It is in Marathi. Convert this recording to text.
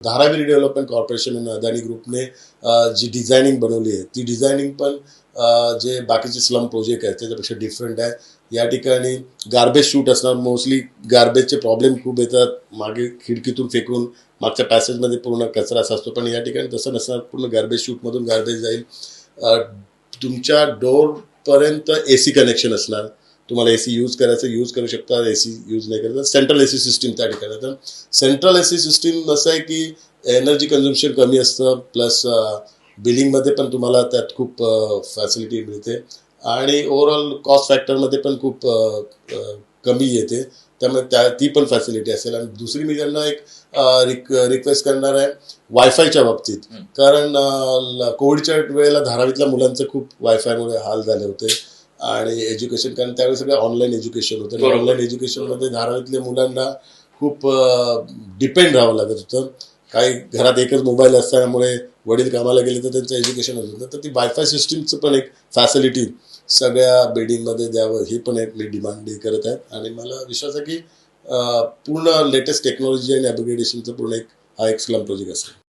धारावी डेव्हलपमेंट कॉर्पोरेशन आणि अदानी ग्रुपने जी डिझायनिंग बनवली आहे ती डिझायनिंग पण जे बाकीचे स्लम प्रोजेक्ट आहेत त्याच्यापेक्षा डिफरंट आहे. या ठिकाणी गार्बेज शूट असणार. मोस्टली गार्बेजचे प्रॉब्लेम खूप येतात. मागे खिडकीतून फेकून मागच्या पॅसेजमध्ये पूर्ण कचरा असतो, पण या ठिकाणी तसं नसणार. पूर्ण गार्बेज शूटमधून गार्बेज जाईल. तुमच्या डोरपर्यंत AC कनेक्शन असणार. तुम्हाला AC यूज करायचं यूज करू शकता, AC यूज नाही करायचं. सेंट्रल AC सिस्टीम त्या ठिकाणी. तर सेंट्रल AC सिस्टीम असं आहे की एनर्जी कन्झम्पशन कमी असतं, प्लस बिलिंगमध्ये पण तुम्हाला त्यात खूप फॅसिलिटी मिळते आणि ओव्हरऑल कॉस्ट फॅक्टरमध्ये पण खूप कमी येते. त्यामुळे ती पण फॅसिलिटी असेल. आणि दुसरी मी त्यांना एक रिक्वेस्ट करणार आहे वायफायच्या बाबतीत, कारण कोविडच्या वेळेला धारावीतल्या मुलांचं खूप वायफायमुळे हाल झाले होते आणि एज्युकेशन, कारण त्यावेळी सगळं ऑनलाईन एज्युकेशन होतं. ऑनलाईन एज्युकेशनमध्ये धारावीतल्या मुलांना खूप डिपेंड राहावं लागत होतं. काही घरात एकच मोबाईल असल्यामुळे वडील कामाला गेले तर त्यांचं एज्युकेशन होत होतं. तर ती वायफाय सिस्टीमचं पण एक फॅसिलिटी सगळ्या बिल्डिंगमध्ये द्यावं, ही पण एक मी डिमांड करत आहे. आणि मला विश्वास आहे की पूर्ण लेटेस्ट टेक्नॉलॉजी आणि अपग्रेडेशनचं पूर्ण हा एक स्लम प्रोजेक्ट असेल.